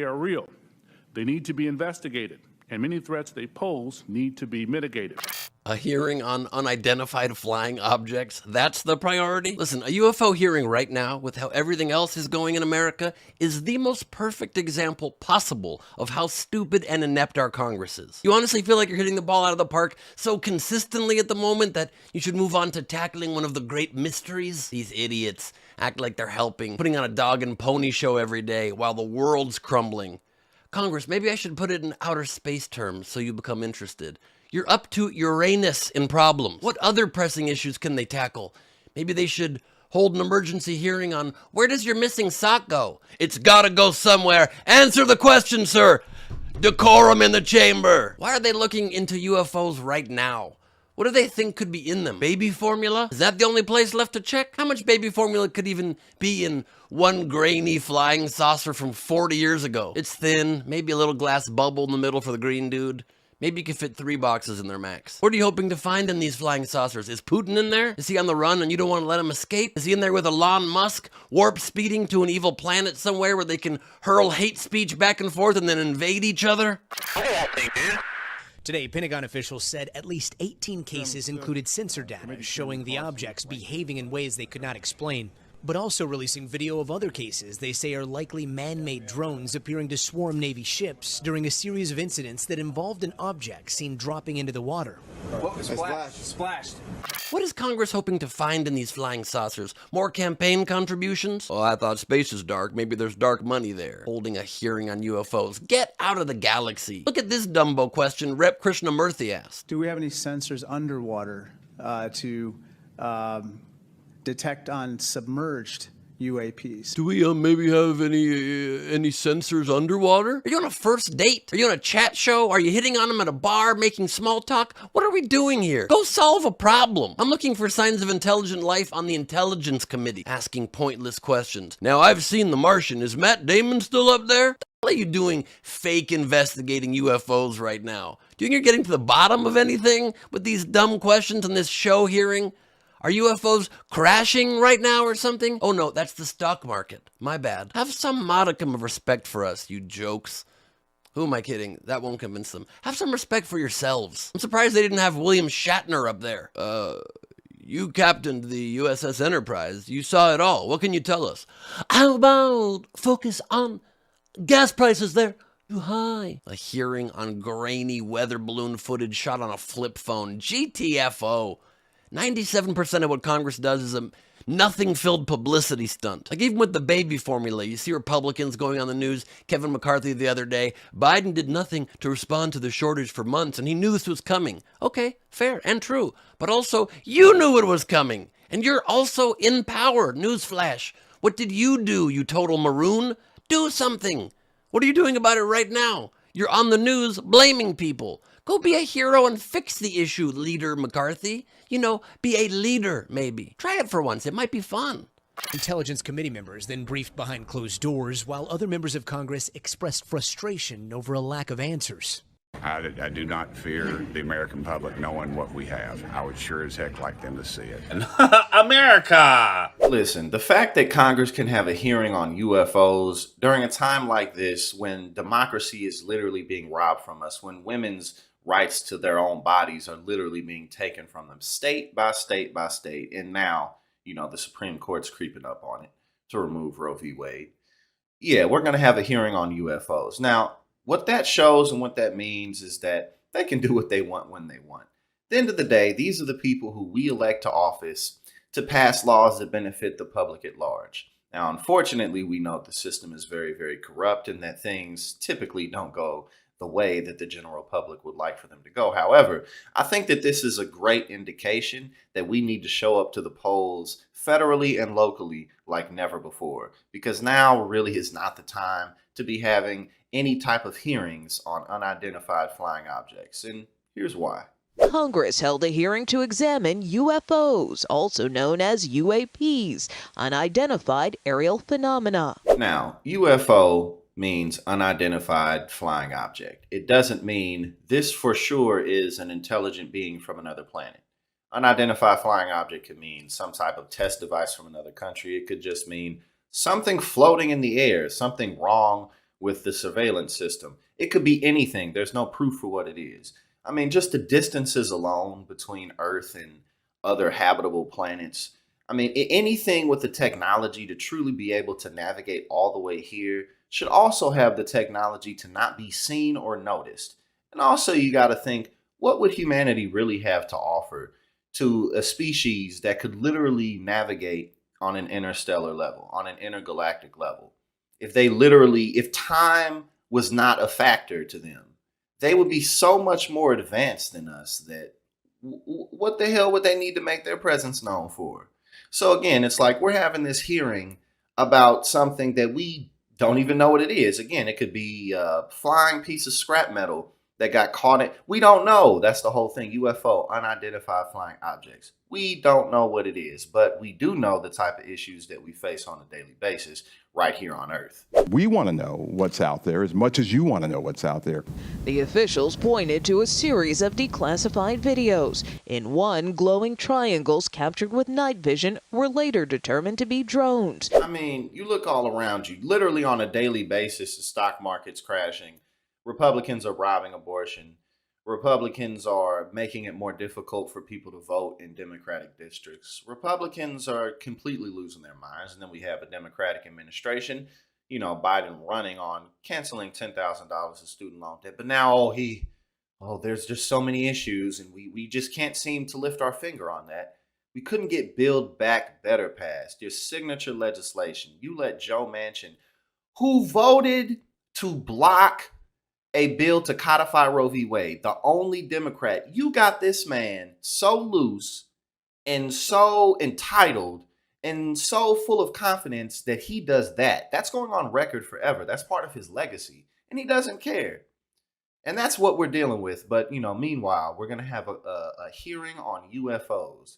They are real. They need to be investigated, and many threats they pose need to be mitigated. A hearing on unidentified flying objects, that's the priority? Listen, a UFO hearing right now, with how everything else is going in America, is the most perfect example possible of how stupid and inept our Congress is. You honestly feel like you're hitting the ball out of the park so consistently at the moment that you should move on to tackling one of the great mysteries? These idiots act like they're helping, putting on a dog and pony show every day while the world's crumbling. Congress, maybe I should put it in outer space terms so you become interested. You're up to Uranus in problems. What other pressing issues can they tackle? Maybe they should hold an emergency hearing on where does your missing sock go? It's gotta go somewhere. Answer the question, sir. Decorum in the chamber. Why are they looking into UFOs right now? What do they think could be in them? Baby formula? Is that the only place left to check? How much baby formula could even be in one grainy flying saucer from 40 years ago? It's thin, maybe a little glass bubble in the middle for the green dude. Maybe you could fit 3 boxes in their max. What are you hoping to find in these flying saucers? Is Putin in there? Is he on the run and you don't want to let him escape? Is he in there with Elon Musk, warp speeding to an evil planet somewhere where they can hurl hate speech back and forth and then invade each other? Today, Pentagon officials said at least 18 cases included sensor data showing the objects behaving in ways they could not explain, but also releasing video of other cases they say are likely man-made drones appearing to swarm Navy ships during a series of incidents that involved an object seen dropping into the water. What? Splashed. What is Congress hoping to find in these flying saucers? More campaign contributions? Oh, I thought space is dark. Maybe there's dark money there. Holding a hearing on UFOs. Get out of the galaxy. Look at this Dumbo question Rep. Krishnamurthy asked. Do we have any sensors underwater to detect on submerged UAPs? Do we maybe have any sensors underwater? Are you on a first date? Are you on a chat show? Are you hitting on them at a bar, making small talk? What are we doing here? Go solve a problem. I'm looking for signs of intelligent life on the Intelligence Committee, asking pointless questions. Now, I've seen The Martian. Is Matt Damon still up there? What are you doing fake investigating UFOs right now? Do you think you're getting to the bottom of anything with these dumb questions in this show hearing? Are UFOs crashing right now or something? Oh no, that's the stock market. My bad. Have some modicum of respect for us, you jokes. Who am I kidding? That won't convince them. Have some respect for yourselves. I'm surprised they didn't have William Shatner up there. You captained the USS Enterprise. You saw it all. What can you tell us? How about focus on gas prices there? Too high. A hearing on grainy weather balloon footage shot on a flip phone. GTFO. 97% of what Congress does is a nothing-filled publicity stunt. Like even with the baby formula, you see Republicans going on the news, Kevin McCarthy the other day, Biden did nothing to respond to the shortage for months, and he knew this was coming. Okay, fair and true. But also, you knew it was coming, and you're also in power. Newsflash. What did you do, you total maroon? Do something. What are you doing about it right now? You're on the news blaming people. Go be a hero and fix the issue, Leader McCarthy. You know, be a leader, maybe. Try it for once. It might be fun. Intelligence Committee members then briefed behind closed doors, while other members of Congress expressed frustration over a lack of answers. I do not fear the American public knowing what we have. I would sure as heck like them to see it. America! Listen, the fact that Congress can have a hearing on UFOs during a time like this when democracy is literally being robbed from us, when women's rights to their own bodies are literally being taken from them state by state by state. And now, you know, the Supreme Court's creeping up on it to remove Roe v. Wade. Yeah, we're going to have a hearing on UFOs. Now, what that shows and what that means is that they can do what they want when they want. At the end of the day, these are the people who we elect to office to pass laws that benefit the public at large. Now, unfortunately, we know the system is very, very corrupt and that things typically don't go the way that the general public would like for them to go. However, I think that this is a great indication that we need to show up to the polls federally and locally like never before, because now really is not the time to be having any type of hearings on unidentified flying objects. And here's why. Congress held a hearing to examine UFOs, also known as UAPs, unidentified aerial phenomena. Now, UFO means unidentified flying object. It doesn't mean this for sure is an intelligent being from another planet. Unidentified flying object could mean some type of test device from another country. It could just mean something floating in the air, something wrong with the surveillance system. It could be anything. There's no proof for what it is. I mean, just the distances alone between Earth and other habitable planets. I mean, anything with the technology to truly be able to navigate all the way here should also have the technology to not be seen or noticed. And also, you got to think, what would humanity really have to offer to a species that could literally navigate on an interstellar level, on an intergalactic level? If time was not a factor to them, they would be so much more advanced than us that what the hell would they need to make their presence known for? So again, it's like we're having this hearing about something that we don't even know what it is. Again, it could be a flying piece of scrap metal that got caught in. We don't know. That's the whole thing. UFO, unidentified flying objects. We don't know what it is, but we do know the type of issues that we face on a daily basis right here on Earth. We want to know what's out there as much as you want to know what's out there. The officials pointed to a series of declassified videos. In one, glowing triangles captured with night vision were later determined to be drones. I mean, you look all around you, literally on a daily basis, the stock market's crashing. Republicans are robbing abortion. Republicans are making it more difficult for people to vote in Democratic districts. Republicans are completely losing their minds. And then we have a Democratic administration, Biden running on canceling $10,000 of student loan debt. But now, there's just so many issues and we just can't seem to lift our finger on that. We couldn't get Build Back Better passed. Your signature legislation. You let Joe Manchin, who voted to block a bill to codify Roe v. Wade, the only Democrat, you got this man so loose and so entitled and so full of confidence that he does that. That's going on record forever. That's part of his legacy. And he doesn't care. And that's what we're dealing with. But, meanwhile, we're going to have a hearing on UFOs.